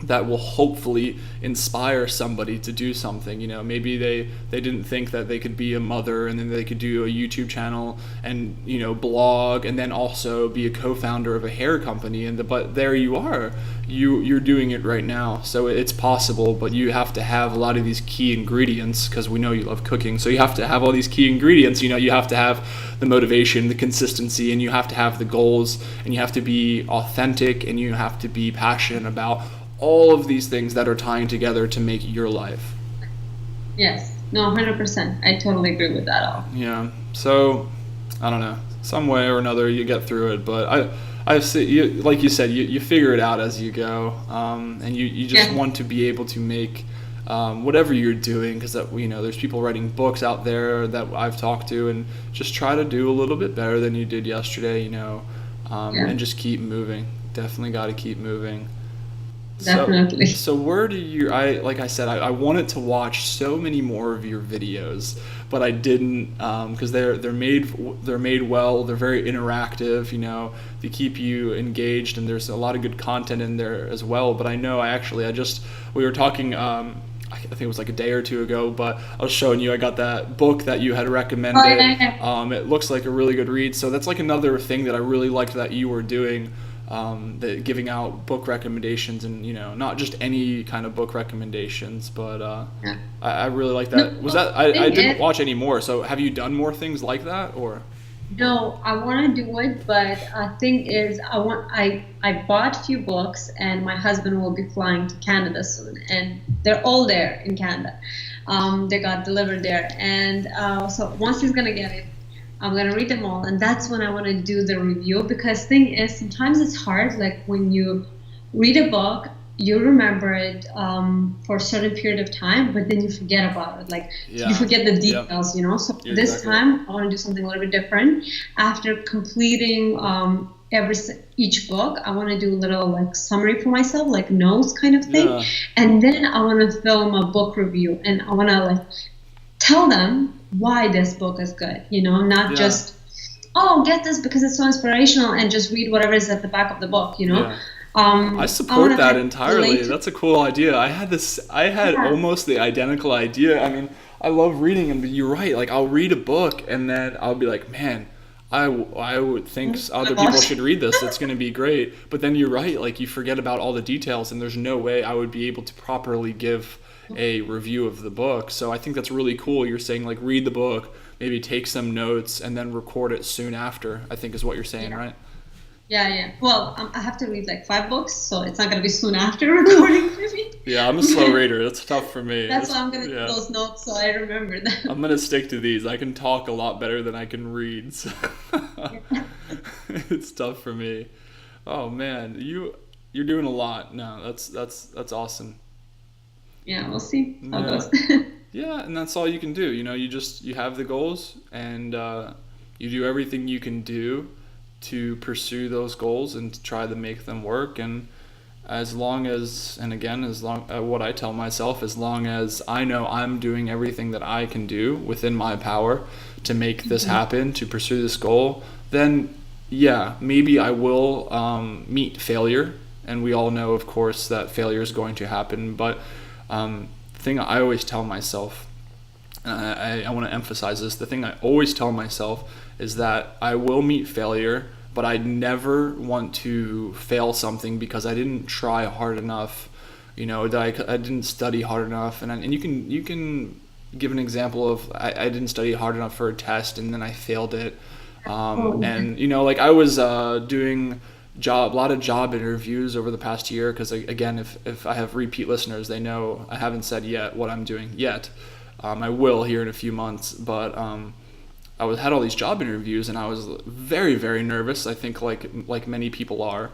that will hopefully inspire somebody to do something. Maybe they didn't think that they could be a mother and then they could do a YouTube channel and blog and then also be a co-founder of a hair company, but there you are, you're doing it right now. So it's possible, but you have to have a lot of these key ingredients, because we know you love cooking, so you have to have all these key ingredients. You have to have the motivation, the consistency, and you have to have the goals, and you have to be authentic, and you have to be passionate about all of these things that are tying together to make your life. Yes. No, 100%. I totally agree with that all. Yeah. So, I don't know. Some way or another you get through it, but I see you, like you said, you figure it out as you go, and you just want to be able to make whatever you're doing, because there's people writing books out there that I've talked to, and just try to do a little bit better than you did yesterday, and just keep moving. Definitely got to keep moving. Definitely. So where do you? Like I said, I wanted to watch so many more of your videos, but I didn't, because they're made well. They're very interactive. They keep you engaged, and there's a lot of good content in there as well. But I know we were talking. I think it was like a day or two ago, but I was showing you, I got that book that you had recommended. Oh, yeah. It looks like a really good read. So that's like another thing that I really liked that you were doing. Giving out book recommendations, and not just any kind of book recommendations, but I really like that. I didn't watch any more, so have you done more things like that, or? No, I want to do it, but thing is, I bought a few books, and my husband will be flying to Canada soon, and they're all there in Canada. They got delivered there, and so once he's gonna get it, I'm going to read them all, and that's when I want to do the review, because thing is, sometimes it's hard, like when you read a book, you remember it for a certain period of time, but then you forget about it, like you forget the details, so You're this exactly time I want to do something a little bit different. After completing each book, I want to do a little like summary for myself, like notes kind of thing, and then I want to film a book review, and I want to like tell them why this book is good, not just, get this because it's so inspirational and just read whatever is at the back of the book, I support that entirely. That's a cool idea. I had almost the identical idea. I mean, I love reading, and you're right. Like, I'll read a book and then I'll be like, man, I would think other people should read this. It's going to be great. But then you're right. Like, you forget about all the details, and there's no way I would be able to properly give a review of the book. So I think that's really cool. You're saying, like, read the book, maybe take some notes, and then record it soon after, I think is what you're saying, right? Yeah. Well, I have to read like 5 books, so it's not going to be soon after recording for me. Yeah, I'm a slow reader. That's tough for me. That's why I'm going to do those notes so I remember them. I'm going to stick to these. I can talk a lot better than I can read. So it's tough for me. Oh man, you're doing a lot. No, that's awesome. Yeah, we'll see how it goes. Yeah, and that's all you can do. You have the goals, and you do everything you can do to pursue those goals and to try to make them work. And what I tell myself, as long as I know I'm doing everything that I can do within my power to make this happen, to pursue this goal, then maybe I will meet failure. And we all know, of course, that failure is going to happen. But the thing I always tell myself, and I want to emphasize this, the thing I always tell myself is that I will meet failure, but I never want to fail something because I didn't try hard enough, that I didn't study hard enough. And you can give an example of I didn't study hard enough for a test and then I failed it. And like I was doing a lot of job interviews over the past year, because again, if I have repeat listeners, they know I haven't said yet what I'm doing yet. I will here in a few months, but I had all these job interviews, and I was very, very nervous. I think like many people are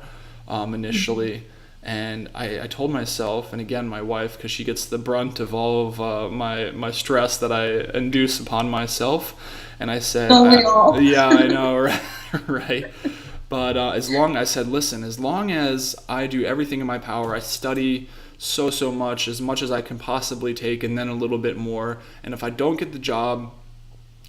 initially. And I told myself, and again, my wife, because she gets the brunt of all of my stress that I induce upon myself, and I said, yeah, I know, right? But as long as I do everything in my power, I study so much as I can possibly take, and then a little bit more. And if I don't get the job,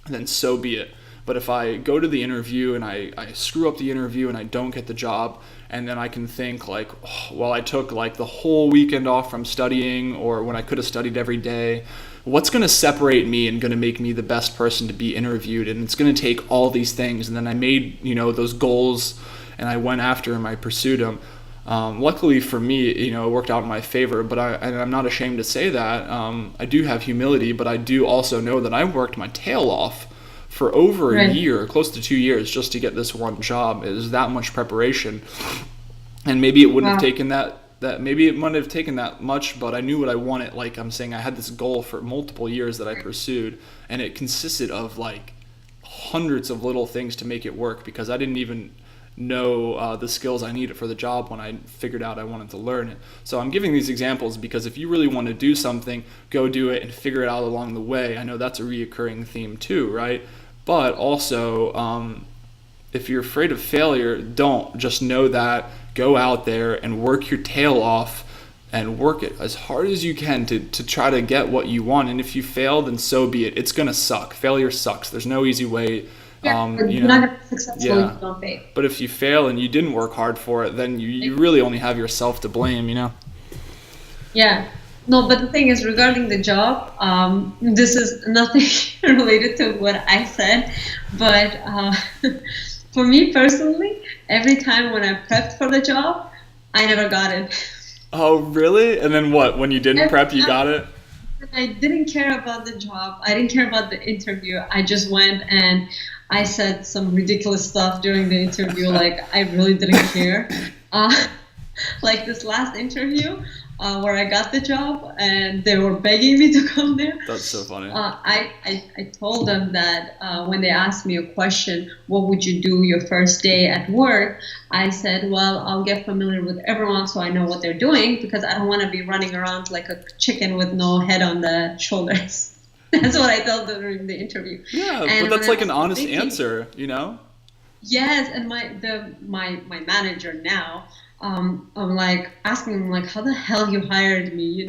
then so be it. But if I go to the interview and I screw up the interview and I don't get the job, and then I can think like, oh, well, I took like the whole weekend off from studying, or when I could have studied every day, what's going to separate me and going to make me the best person to be interviewed? And it's going to take all these things. And then I made, those goals, and I went after them, I pursued them. Luckily for me, it worked out in my favor, but I'm not ashamed to say that. I do have humility, but I do also know that I worked my tail off for over a year, close to 2 years, just to get this one job. It was that much preparation. And maybe it wouldn't have taken maybe it might have taken that much, but I knew what I wanted. Like I'm saying, I had this goal for multiple years that I pursued, and it consisted of like hundreds of little things to make it work, because I didn't even know the skills I needed for the job when I figured out I wanted to learn it. So I'm giving these examples because if you really want to do something, go do it and figure it out along the way. I know that's a reoccurring theme too, right? But also, if you're afraid of failure, don't. Just know that. Go out there and work your tail off and work it as hard as you can to try to get what you want. And if you fail, then so be it. It's going to suck. Failure sucks. There's no easy way. You're not going to be successful if you don't fail. But if you fail and you didn't work hard for it, then you really only have yourself to blame, Yeah. No, but the thing is, regarding the job, this is nothing related to what I said, but for me personally, every time when I prepped for the job, I never got it. Oh, really? And then what? When you didn't prep, you got it? I didn't care about the job. I didn't care about the interview. I just went and I said some ridiculous stuff during the interview. Like, I really didn't care. Like this last interview where I got the job and they were begging me to come there. That's so funny. I told them that when they asked me a question, what would you do your first day at work? I said, well, I'll get familiar with everyone so I know what they're doing, because I don't want to be running around like a chicken with no head on the shoulders. That's what I told them during the interview. Yeah, but that's like an honest answer, Yes, and my manager now, I'm like asking him like, how the hell you hired me,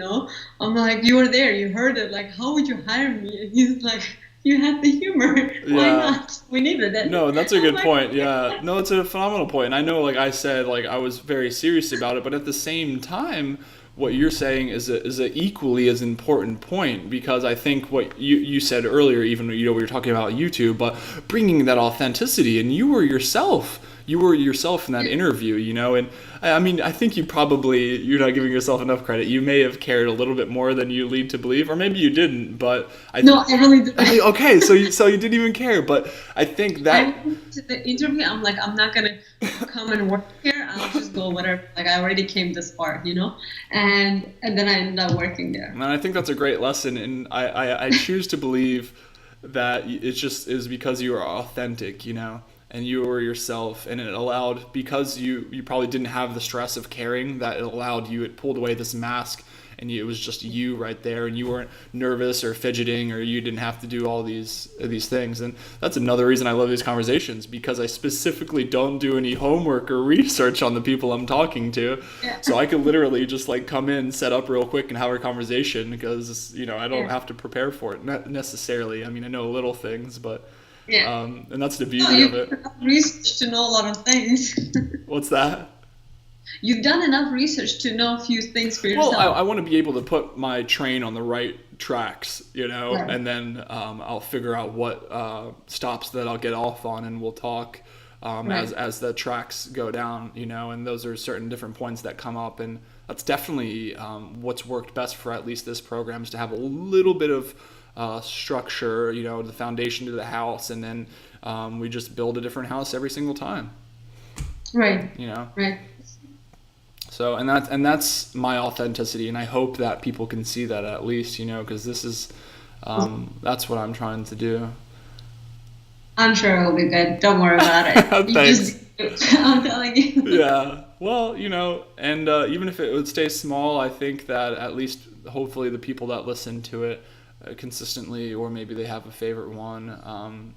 I'm like, you were there, you heard it, like, how would you hire me? And he's like, you had the humor. Why not? We needed it. No, that's a good point. Yeah. No, it's a phenomenal point. And I know, like I said, like I was very serious about it, but at the same time, what you're saying is a equally as important point, because I think what you said earlier, even we were talking about YouTube, but bringing that authenticity, and you were yourself in that interview, and I mean, I think you're not giving yourself enough credit. You may have cared a little bit more than you lead to believe, or maybe you didn't, but I really didn't. I mean, okay, so you didn't even care, but I think that I went to the interview, I'm like, I'm not gonna come and work here, I'll just go whatever, like I already came this far, and then I ended up working there. And I think that's a great lesson, and I choose to believe that it just is because you are authentic, and you were yourself, and it allowed, because you probably didn't have the stress of caring, that it pulled away this mask, and it was just you right there, and you weren't nervous or fidgeting, or you didn't have to do all these things. And that's another reason I love these conversations, because I specifically don't do any homework or research on the people I'm talking to. Yeah. So I could literally just like come in, set up real quick, and have a conversation, because I don't have to prepare for it, not necessarily. I mean, I know little things, but and that's the beauty of it. You've done enough research to know a lot of things. What's that? You've done enough research to know a few things for yourself. Well, I want to be able to put my train on the right tracks, and then I'll figure out what stops that I'll get off on, and we'll talk as the tracks go down, and those are certain different points that come up, and that's definitely what's worked best for at least this program, is to have a little bit of structure, the foundation to the house, and then we just build a different house every single time. Right. Right. So, and that's my authenticity, and I hope that people can see that at least, because this is, that's what I'm trying to do. I'm sure it'll be good. Don't worry about it. Thanks. I'm telling you. Yeah. Well, and even if it would stay small, I think that at least hopefully the people that listen to it consistently, or maybe they have a favorite one,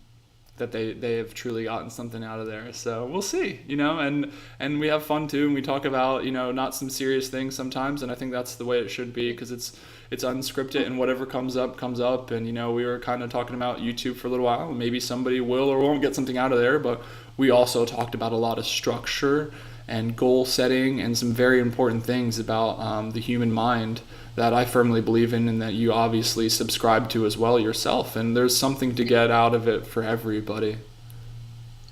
that they have truly gotten something out of there. So we'll see, and we have fun too, and we talk about, not some serious things sometimes, and I think that's the way it should be, because it's unscripted, and whatever comes up. And we were kind of talking about YouTube for a little while, and maybe somebody will or won't get something out of there, but we also talked about a lot of structure and goal setting and some very important things about the human mind that I firmly believe in, and that you obviously subscribe to as well yourself. And there's something to get out of it for everybody.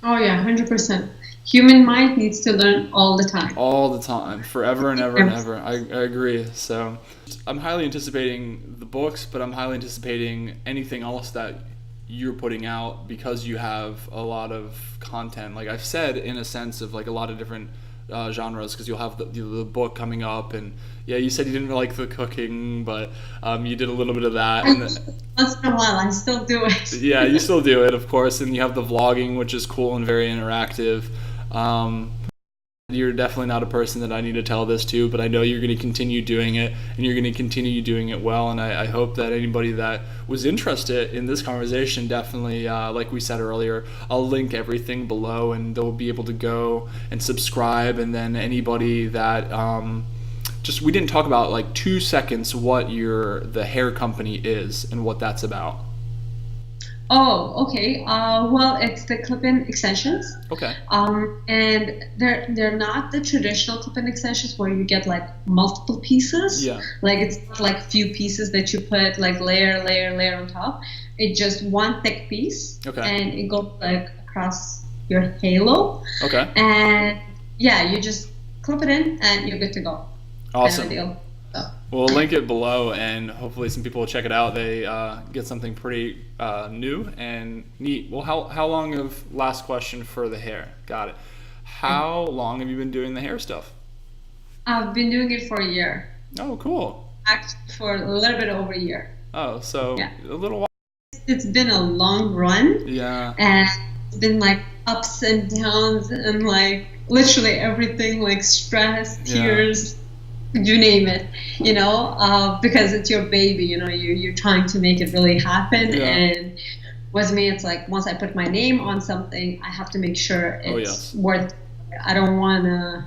Oh yeah, 100%. Human mind needs to learn all the time. All the time, forever and ever and ever. I agree. So I'm highly anticipating the books, but I'm highly anticipating anything else that you're putting out, because you have a lot of content, like I've said, in a sense of like a lot of different genres, because you'll have the book coming up, and yeah, you said you didn't like the cooking, but you did a little bit of that. And once in a while, I still do it. Yeah, you still do it, of course, and you have the vlogging, which is cool and very interactive. You're definitely not a person that I need to tell this to, but I know you're going to continue doing it, and you're going to continue doing it well. And I hope that anybody that was interested in this conversation, definitely, like we said earlier, I'll link everything below, and they'll be able to go and subscribe. And then anybody that we didn't talk about, like 2 seconds, what the hair company is and what that's about. Oh, okay. Well, it's the clip-in extensions. Okay. And they're not the traditional clip-in extensions where you get like multiple pieces. Yeah. Like it's not like few pieces that you put like layer on top. It's just one thick piece. Okay. And it goes like across your halo. Okay. And yeah, you just clip it in and you're good to go. Awesome. Kind of deal. So. We'll link it below, and hopefully some people will check it out. They get something pretty new and neat. Well, how long of, last question for the hair. Got it. How long have you been doing the hair stuff? I've been doing it for a year. Oh, cool. Actually, for a little bit over a year. Oh, so yeah. A little while. It's been a long run. Yeah. And it's been like ups and downs and like literally everything, like stress, tears. Yeah. You name it, because it's your baby, you're trying to make it really happen. Yeah. And with me, it's like once I put my name on something, I have to make sure it's worth. I don't want to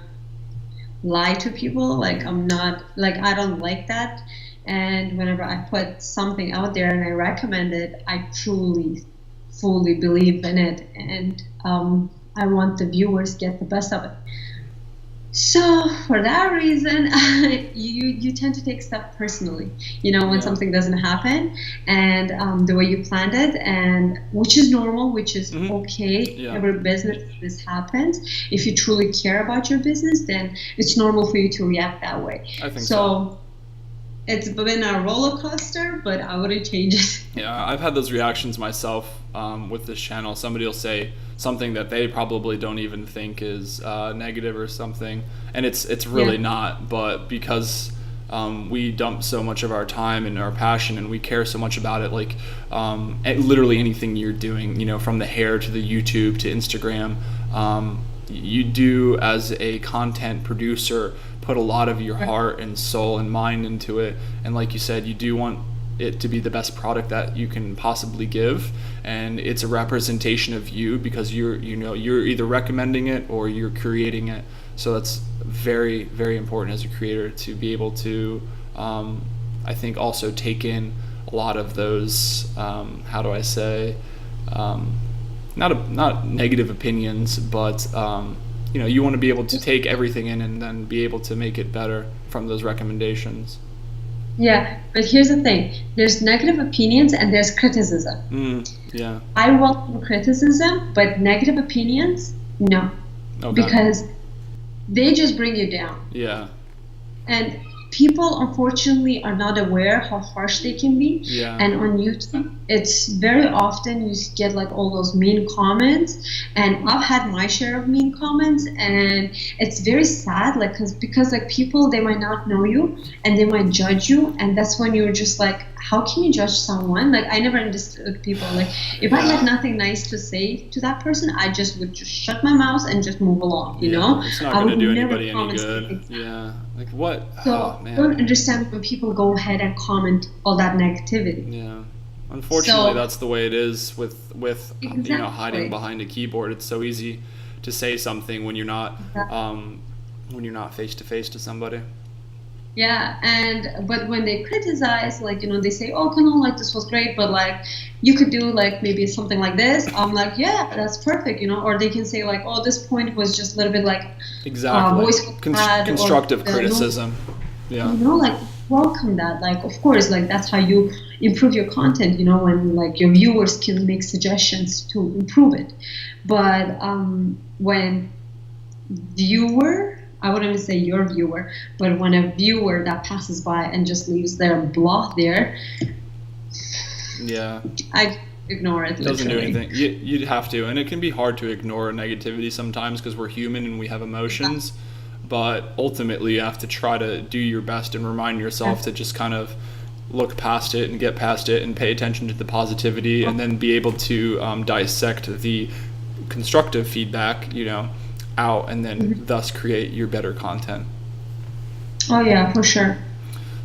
lie to people. Like I don't like that. And whenever I put something out there and I recommend it, I truly, fully believe in it, and I want the viewers to get the best of it. So for that reason, you tend to take stuff personally, when something doesn't happen, and the way you planned it, and which is normal, which is okay. Yeah. Every business, this happens. If you truly care about your business, then it's normal for you to react that way. I think so. It's been a roller coaster, but I wouldn't change it. Yeah, I've had those reactions myself with this channel. Somebody will say something that they probably don't even think is negative or something, and it's really not. But because we dump so much of our time and our passion, and we care so much about it, like literally anything you're doing, from the hair to the YouTube to Instagram, you do as a content producer put a lot of your heart and soul and mind into it, and like you said, you do want it to be the best product that you can possibly give, and it's a representation of you, because you're either recommending it or you're creating it. So that's very, very important as a creator to be able to I think also take in a lot of those not negative opinions, but you want to be able to take everything in and then be able to make it better from those recommendations. Yeah, but here's the thing. There's negative opinions and there's criticism. Yeah. I welcome criticism, but negative opinions, no. Okay. Because they just bring you down. Yeah. And people, unfortunately, are not aware how harsh they can be. Yeah. And on YouTube, it's very often you get like all those mean comments. And I've had my share of mean comments, and it's very sad, like because like people, they might not know you and they might judge you, and that's when you're just like, how can you judge someone? Like I never understood people. Like if I had nothing nice to say to that person, I just would just shut my mouth and just move along. You know, it's not going to do anybody any good. Yeah, like what? So I don't understand when people go ahead and comment all that negativity. Yeah, Unfortunately, that's the way it is with Exactly. hiding behind a keyboard. It's so easy to say something when you're not face to face to somebody. Yeah, but when they criticize, like, they say, "Oh, Konul, like this was great, but like you could do like maybe something like this." I'm like, "Yeah, that's perfect," or they can say like, "Oh, this point was just a little bit like Exactly. voice Constructive criticism. Yeah. Like welcome that. Like, of course, like that's how you improve your content. When like your viewers can make suggestions to improve it, but when viewer. I wouldn't even say your viewer, but when a viewer that passes by and just leaves their blah there, yeah, I ignore it. It doesn't do anything. You'd have to, and it can be hard to ignore negativity sometimes because we're human and we have emotions. But ultimately, you have to try to do your best and remind yourself to just kind of look past it and get past it and pay attention to the positivity, and then be able to dissect the constructive feedback, out, and then thus create your better content. Oh yeah, for sure.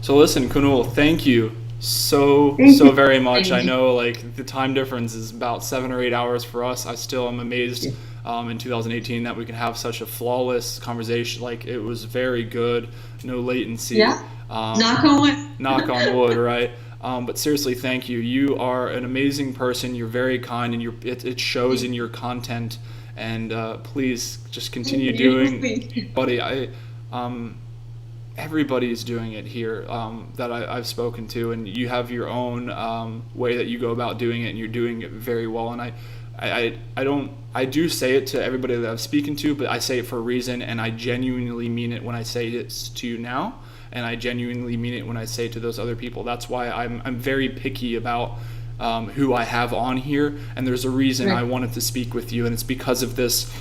So listen, Konul, thank you so very much. I know like the time difference is about 7 or 8 hours for us. I still am amazed in 2018 that we can have such a flawless conversation. Like it was very good, no latency. Yeah. Knock on wood. Knock on wood, right? But seriously, thank you. You are an amazing person. You're very kind, and it shows in your content. And please just continue doing, buddy. Everybody's doing it here that I've spoken to, and you have your own way that you go about doing it, and you're doing it very well. And I do say it to everybody that I'm speaking to, but I say it for a reason, and I genuinely mean it when I say it to you now, and I genuinely mean it when I say it to those other people. That's why I'm very picky about who I have on here, and there's a reason I wanted to speak with you, and it's because of this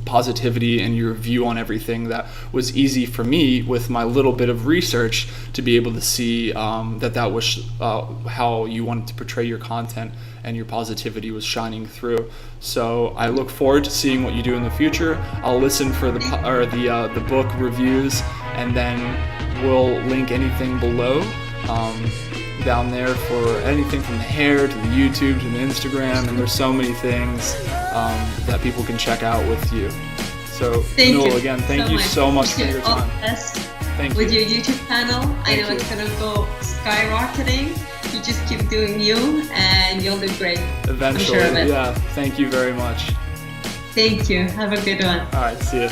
positivity and your view on everything that was easy for me with my little bit of research to be able to see that was how you wanted to portray your content, and your positivity was shining through. So I look forward to seeing what you do in the future. I'll listen for the book reviews, and then we'll link anything below down there for anything from the hair to the YouTube to the Instagram, and there's so many things that people can check out with you. So Konul, again, thank you so much for your time. Thank you. With your YouTube channel, I know it's gonna go skyrocketing. You just keep doing you, and you'll do great. Eventually, I'm sure of it. Yeah. Thank you very much. Thank you. Have a good one. All right, see you.